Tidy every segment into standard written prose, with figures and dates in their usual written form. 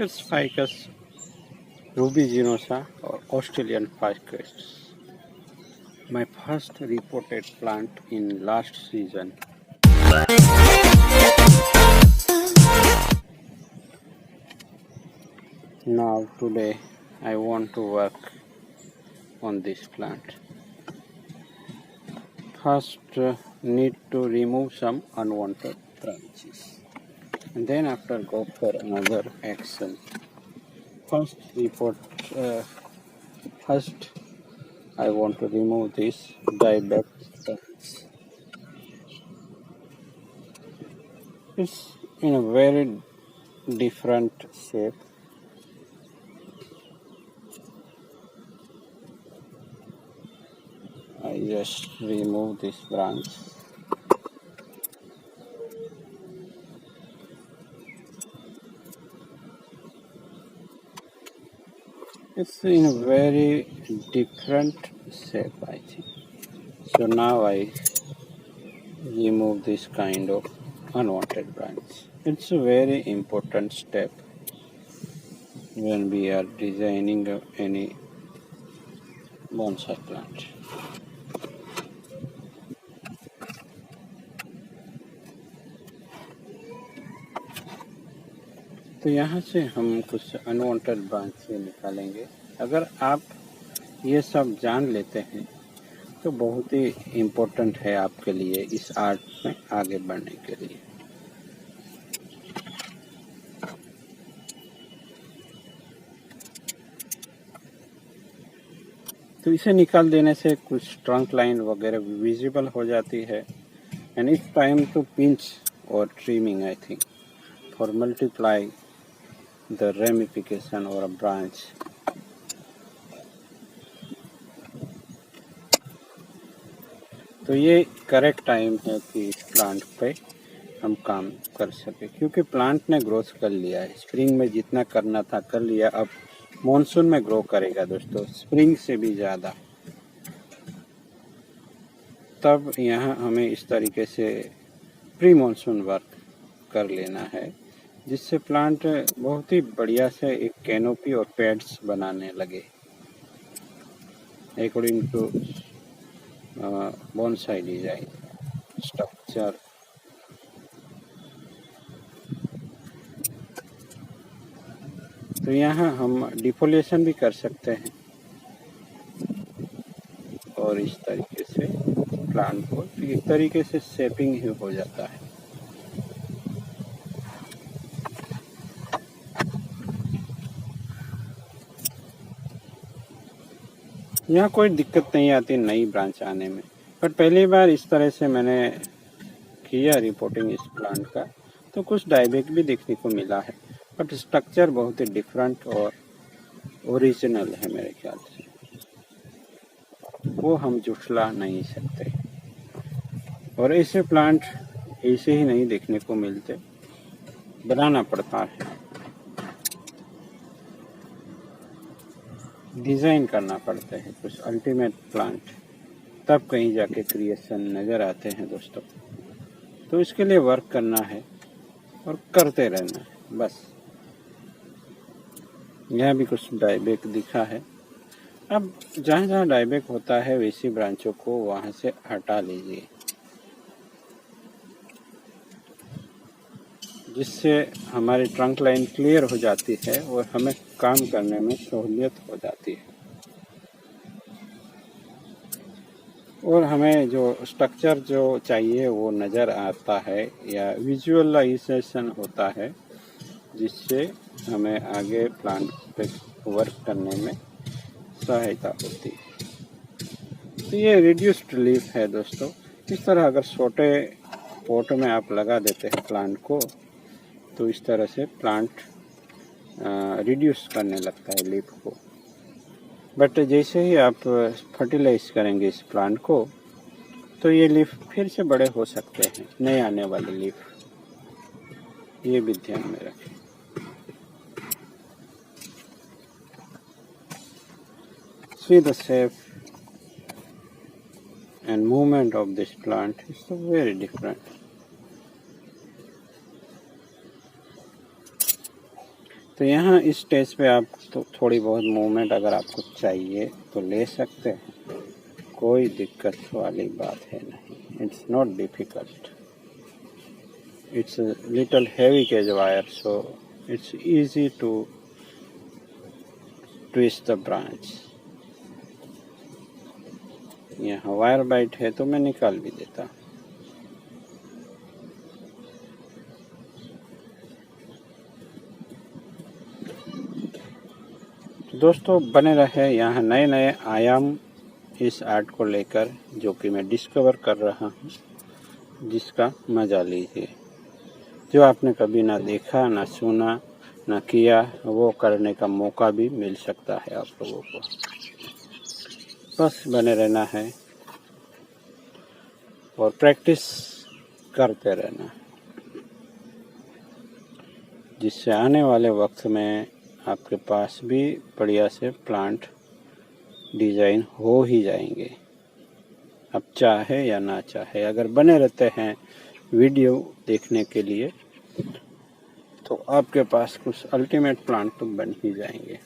It's Ficus rubiginosa or Australian ficus. My first reported plant in last season. Now today I want to work on this plant. First need to remove some unwanted branches and then after go for another action. First I want to remove this dieback branch. It's in a very different shape. I just remove this branch. It's in a very different shape, I think. So now I remove this kind of unwanted branch. It's a very important step when we are designing any bonsai plant. तो यहाँ से हम कुछ unwanted branch से निकालेंगे। अगर आप ये सब जान लेते हैं तो बहुत ही इम्पोर्टेंट है आपके लिए इस आर्ट में आगे बढ़ने के लिए। तो इसे निकाल देने से कुछ ट्रंक लाइन वगैरह विजिबल हो जाती है। And it's time to pinch or trimming I think for multiply the ramification or a branch. तो ये करेक्ट टाइम है कि इस प्लांट पे हम काम कर सके, क्योंकि प्लांट ने ग्रोथ कर लिया है। स्प्रिंग में जितना करना था कर लिया, अब मॉनसून में ग्रो करेगा दोस्तों, स्प्रिंग से भी ज़्यादा। तब यहाँ हमें इस तरीके से प्री मॉनसून वर्क कर लेना है, जिससे प्लांट बहुत ही बढ़िया से एक कैनोपी और पैड्स बनाने लगे according to bonsai design structure. तो यहाँ हम डिफोलेशन भी कर सकते हैं और इस तरीके से प्लांट को एक तरीके से शेपिंग ही हो जाता है। यहाँ कोई दिक्कत नहीं आती नई ब्रांच आने में, बट पहली बार इस तरह से मैंने किया रिपोर्टिंग इस प्लांट का, तो कुछ डायबैक भी देखने को मिला है, बट स्ट्रक्चर बहुत ही डिफरेंट और ओरिजिनल है मेरे ख्याल से, वो हम जुटला नहीं सकते। और ऐसे प्लांट ऐसे ही नहीं देखने को मिलते, बनाना पड़ता है, डिज़ाइन करना पड़ता है कुछ अल्टीमेट प्लांट, तब कहीं जाके क्रिएशन नज़र आते हैं दोस्तों। तो इसके लिए वर्क करना है और करते रहना है बस। यहाँ भी कुछ डायबैक दिखा है। अब जहाँ जहाँ डायबैक होता है वैसी ब्रांचों को वहाँ से हटा लीजिए, जिससे हमारी ट्रंक लाइन क्लियर हो जाती है और हमें काम करने में सहूलियत हो जाती है। और हमें जो स्ट्रक्चर जो चाहिए वो नज़र आता है या विजुअलाइजेशन होता है, जिससे हमें आगे प्लांट पे वर्क करने में सहायता होती है। तो ये रिड्यूस्ड लीफ है दोस्तों। इस तरह अगर छोटे पॉट में आप लगा देते हैं प्लांट को, तो इस तरह से प्लांट रिड्यूस करने लगता है लीफ को। बट जैसे ही आप फर्टिलाइज करेंगे इस प्लांट को, तो ये लीफ फिर से बड़े हो सकते हैं, नए आने वाले लीफ, ये भी ध्यान में रखें। See the shape and movement of this plant is so very different. तो यहाँ इस स्टेज पे आप तो थोड़ी बहुत मूवमेंट अगर आपको चाहिए तो ले सकते हैं, कोई दिक्कत वाली बात है नहीं। It's not difficult, it's little heavy cage wire, so it's easy to twist the branch. यहाँ वायर बाइट है तो मैं निकाल भी देता। दोस्तों बने रहे यहाँ नए नए आयाम इस आर्ट को लेकर, जो कि मैं डिस्कवर कर रहा हूँ, जिसका मजा लीजिए। जो आपने कभी ना देखा, ना सुना, ना किया, वो करने का मौका भी मिल सकता है आप लोगों को। बस बने रहना है और प्रैक्टिस करते रहना, जिससे आने वाले वक्त में आपके पास भी बढ़िया से प्लांट डिजाइन हो ही जाएंगे, अब चाहे या ना चाहे। अगर बने रहते हैं वीडियो देखने के लिए तो आपके पास कुछ अल्टीमेट प्लांट तो बन ही जाएंगे।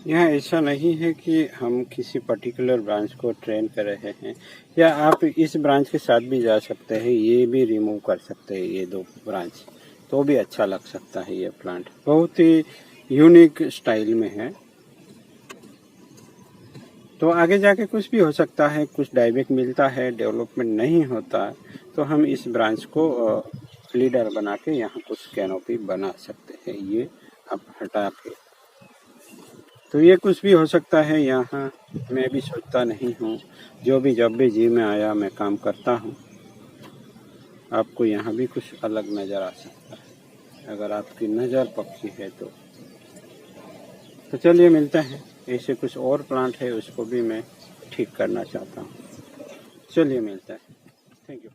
यहाँ ऐसा नहीं है कि हम किसी पर्टिकुलर ब्रांच को ट्रेन कर रहे हैं, या आप इस ब्रांच के साथ भी जा सकते हैं, ये भी रिमूव कर सकते हैं, ये दो ब्रांच, तो भी अच्छा लग सकता है। ये प्लांट बहुत ही यूनिक स्टाइल में है। तो आगे जाके कुछ भी हो सकता है, कुछ डाइबैक मिलता है, डेवलपमेंट नहीं होता, तो हम इस ब्रांच को लीडर बना के यहाँ कुछ कैनोपी बना सकते हैं, ये अब हटा के। तो ये कुछ भी हो सकता है। यहाँ मैं भी सोचता नहीं हूँ, जो भी जब भी जी में आया मैं काम करता हूँ। आपको यहाँ भी कुछ अलग नज़र आ सकता है, अगर आपकी नज़र पक्की है तो चलिए मिलते हैं। ऐसे कुछ और प्लांट है, उसको भी मैं ठीक करना चाहता हूँ। चलिए मिलते हैं। Thank you.